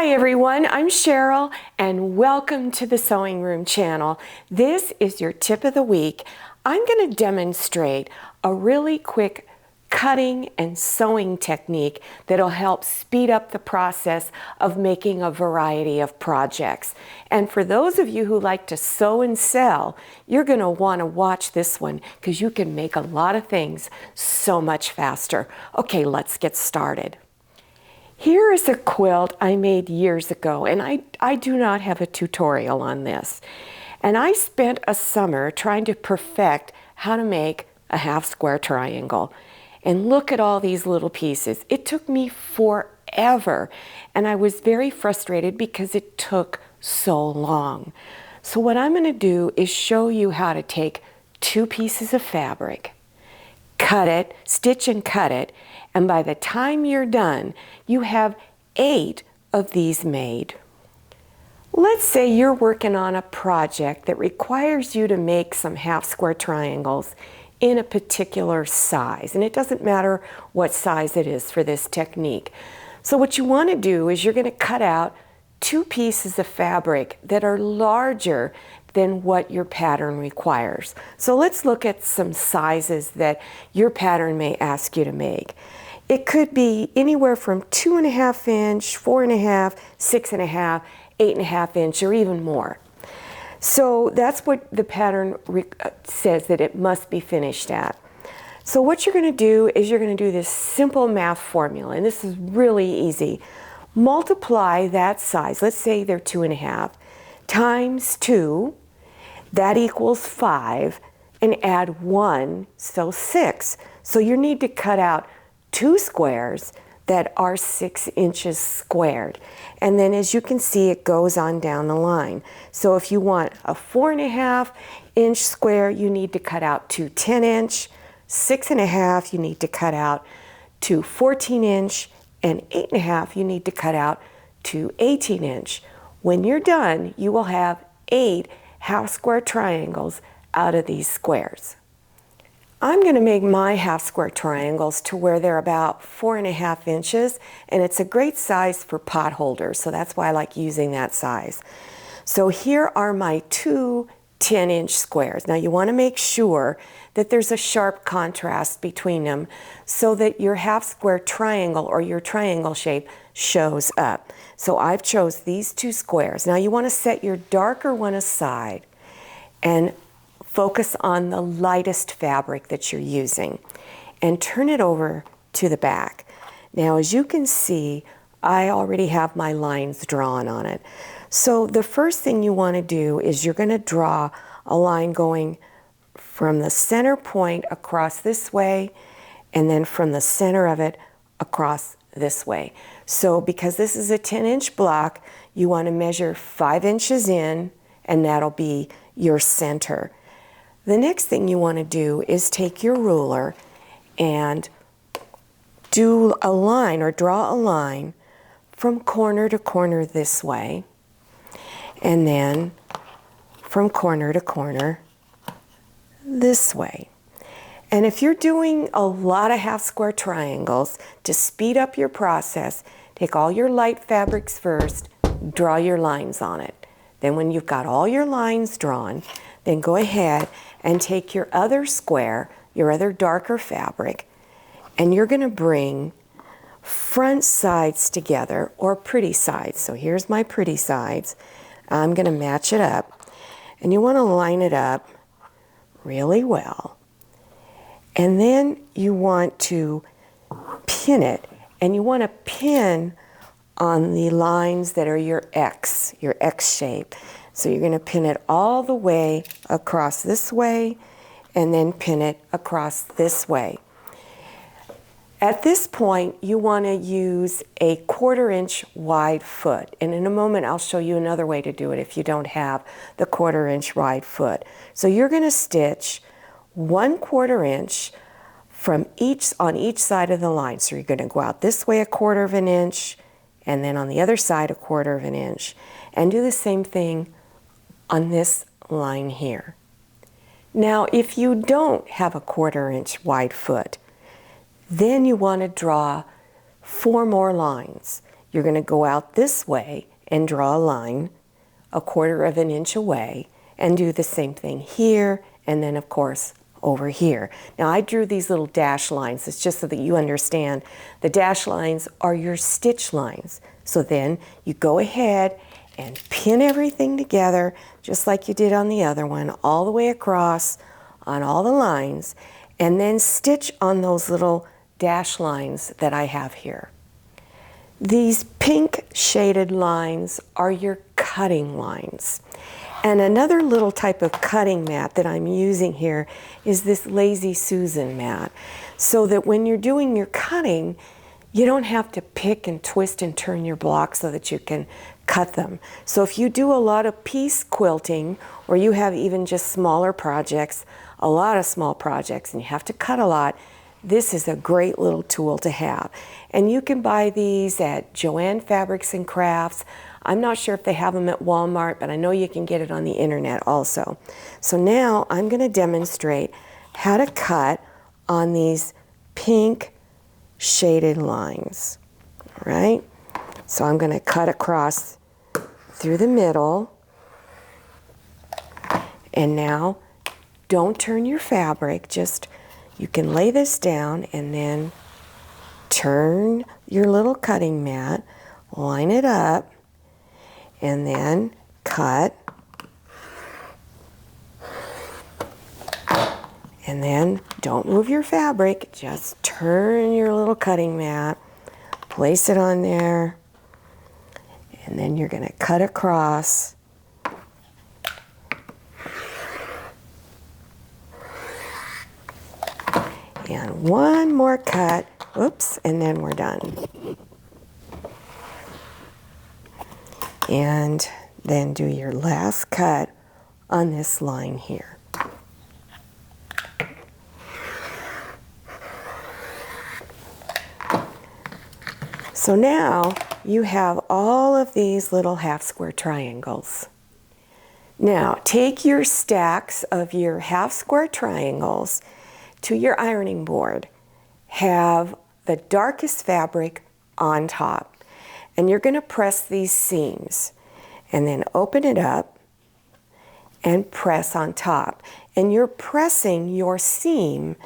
Hi everyone, I'm Cheryl and welcome to the Sewing Room channel. This is your tip of the week. I'm going to demonstrate a really quick cutting and sewing technique that'll help speed up the process of making a variety of projects. And for those of you who like to sew and sell, you're going to want to watch this one because you can make a lot of things so much faster. Okay, let's get started. Here is a quilt I made years ago, and I do not have a tutorial on this. And I spent a summer trying to perfect how to make a half square triangle. And look at all these little pieces. It took me forever, and I was very frustrated because it took so long. So what I'm going to do is show you how to take two pieces of fabric, cut it, stitch and cut it, and by the time you're done, you have 8 of these made. Let's say you're working on a project that requires you to make some half square triangles in a particular size, and it doesn't matter what size it is for this technique. So what you want to do is you're going to cut out 2 pieces of fabric that are larger than what your pattern requires. So let's look at some sizes that your pattern may ask you to make. It could be anywhere from 2.5 inch, 4.5, 6.5, 8.5 inch, or even more. So that's what the pattern says that it must be finished at. So what you're going to do is you're going to do this simple math formula, and this is really easy. Multiply that size, let's say they're 2.5, times 2, that equals 5, and add 1, so 6. So you need to cut out 2 squares that are 6 inches squared. And then as you can see, it goes on down the line. So if you want a 4.5 inch square, you need to cut out 2 10-inch, 6.5 you need to cut out 2 14-inch, and 8.5 you need to cut out 2 18-inch. When you're done, you will have 8 half square triangles out of these squares. I'm going to make my half square triangles to where they're about 4.5 inches, and it's a great size for pot holders, so that's why I like using that size. So here are my 2 10-inch squares. Now you want to make sure that there's a sharp contrast between them so that your half square triangle or your triangle shape shows up. So I've chose these 2 squares. Now you want to set your darker one aside and focus on the lightest fabric that you're using and turn it over to the back. Now as you can see, I already have my lines drawn on it. So the first thing you want to do is you're going to draw a line going from the center point across this way and then from the center of it across this way. So because this is a 10-inch block, you want to measure 5 inches in, and that'll be your center. The next thing you want to do is take your ruler and do a line or draw a line from corner to corner this way, and then from corner to corner this way. And if you're doing a lot of half square triangles, to speed up your process, take all your light fabrics first, draw your lines on it. Then when you've got all your lines drawn, then go ahead and take your other square, your other darker fabric, and you're going to bring front sides together, or pretty sides. So here's my pretty sides. I'm going to match it up, and you want to line it up really well. And then you want to pin it, and you want to pin on the lines that are your X shape. So you're going to pin it all the way across this way and then pin it across this way. At this point, you want to use a 1/4 inch wide foot. And in a moment, I'll show you another way to do it if you don't have the 1/4 inch wide foot. So you're going to stitch 1/4 inch from on each side of the line. So you're going to go out this way 1/4 inch, and then on the other side 1/4 inch. And do the same thing on this line here. Now, if you don't have a 1/4 inch wide foot, then you want to draw 4 more lines. you're going to go out this way and draw a line 1/4 of an inch away and do the same thing here and then of course over here. Now I drew these little dash lines. It's just so that you understand the dash lines are your stitch lines. So then you go ahead and pin everything together just like you did on the other one, all the way across on all the lines, and then stitch on those little dash lines that I have here. These pink shaded lines are your cutting lines. And another little type of cutting mat that I'm using here is this Lazy Susan mat, so that when you're doing your cutting, you don't have to pick and twist and turn your blocks so that you can cut them. So if you do a lot of piece quilting, or you have even just smaller projects, a lot of small projects, and you have to cut a lot, this is a great little tool to have. And you can buy these at Joann Fabrics and Crafts. I'm not sure if they have them at Walmart, but I know you can get it on the internet also. So now I'm going to demonstrate how to cut on these pink shaded lines. All right? So I'm going to cut across through the middle. And now don't turn your fabric, just you can lay this down and then turn your little cutting mat, line it up, and then cut, and then don't move your fabric, just turn your little cutting mat, place it on there, and then you're going to cut across. And one more cut, oops, and then we're done. And then do your last cut on this line here. So now you have all of these little half square triangles. Now take your stacks of your half square triangles to your ironing board. Have the darkest fabric on top. And you're going to press these seams and then open it up and press on top. And you're pressing your seam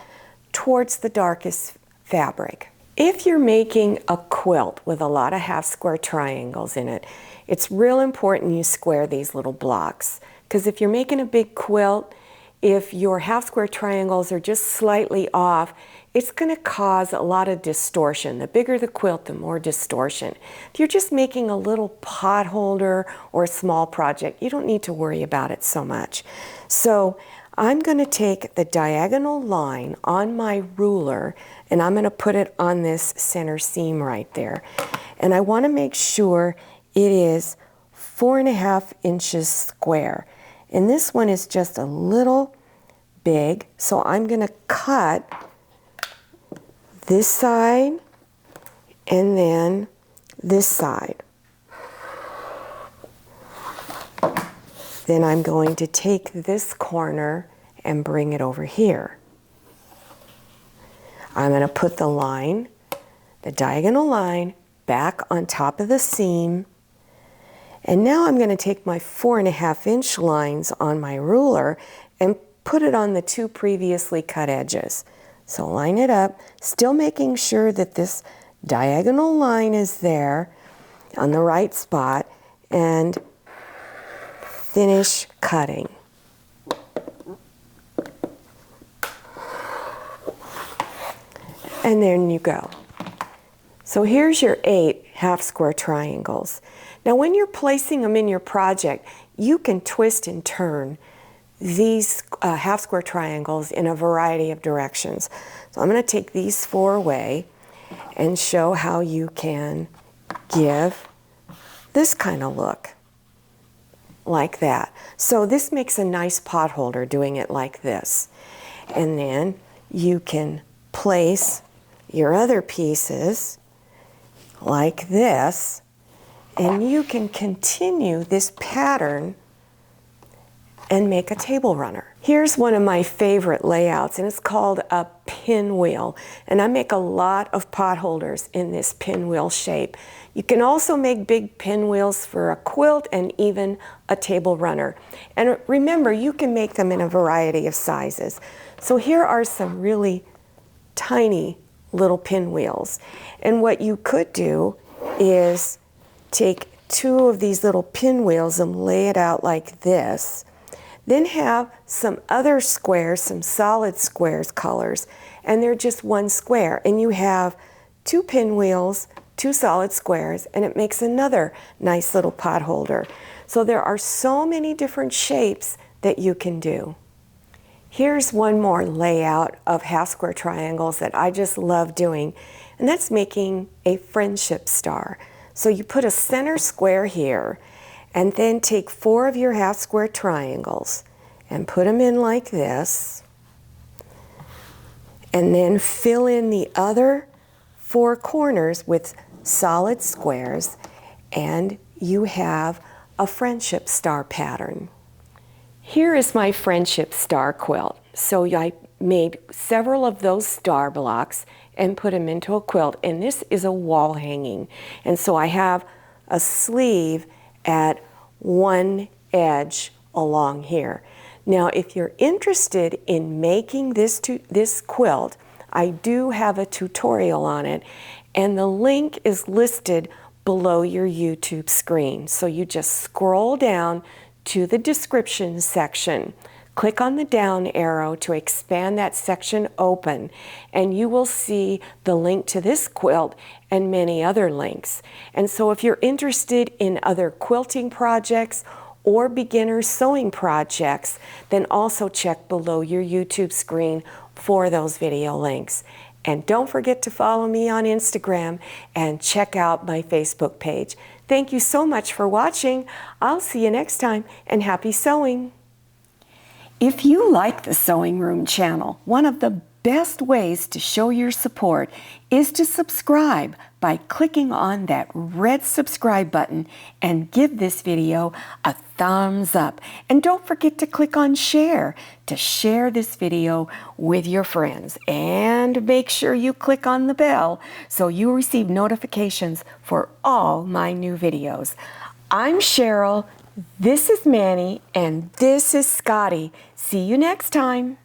towards the darkest fabric. If you're making a quilt with a lot of half square triangles in it, it's real important you square these little blocks. Because if you're making a big quilt, if your half square triangles are just slightly off, it's going to cause a lot of distortion. The bigger the quilt, the more distortion. If you're just making a little pot holder or a small project, you don't need to worry about it so much. So I'm going to take the diagonal line on my ruler and I'm going to put it on this center seam right there. And I want to make sure it is 4.5 inches square. And this one is just a little big, so I'm going to cut this side and then this side. Then I'm going to take this corner and bring it over here. I'm going to put the line, the diagonal line, back on top of the seam. And now I'm going to take my 4.5 inch lines on my ruler and put it on the 2 previously cut edges. So line it up, still making sure that this diagonal line is there on the right spot, and finish cutting. And there you go. So here's your 8 half square triangles. Now when you're placing them in your project, you can twist and turn these half square triangles in a variety of directions. So I'm going to take these 4 away and show how you can give this kind of look, like that. So this makes a nice pot holder doing it like this. And then you can place your other pieces like this, and you can continue this pattern and make a table runner. Here's one of my favorite layouts, and it's called a pinwheel. And I make a lot of pot holders in this pinwheel shape. You can also make big pinwheels for a quilt and even a table runner. And remember, you can make them in a variety of sizes. So here are some really tiny little pinwheels. And what you could do is take two of these little pinwheels and lay it out like this. Then have some other squares, some solid squares colors, and they're just one square. And you have two pinwheels, two solid squares, and it makes another nice little pot holder. So there are so many different shapes that you can do. Here's one more layout of half square triangles that I just love doing, and that's making a friendship star. So you put a center square here, and then take 4 of your half square triangles and put them in like this, and then fill in the other 4 corners with solid squares, and you have a friendship star pattern. Here is my friendship star quilt. So I made several of those star blocks and put them into a quilt, and this is a wall hanging. And so I have a sleeve at one edge along here. Now, if you're interested in making this quilt, I do have a tutorial on it, and the link is listed below your YouTube screen. So you just scroll down to the description section, click on the down arrow to expand that section open, and you will see the link to this quilt and many other links. And so if you're interested in other quilting projects or beginner sewing projects, then also check below your YouTube screen for those video links. And don't forget to follow me on Instagram and check out my Facebook page. Thank you so much for watching. I'll see you next time, and happy sewing. If you like the Sewing Room channel, one of the best ways to show your support is to subscribe by clicking on that red subscribe button and give this video a thumbs up. And don't forget to click on share to share this video with your friends. And make sure you click on the bell so you receive notifications for all my new videos. I'm Cheryl, this is Manny, and this is Scotty. See you next time.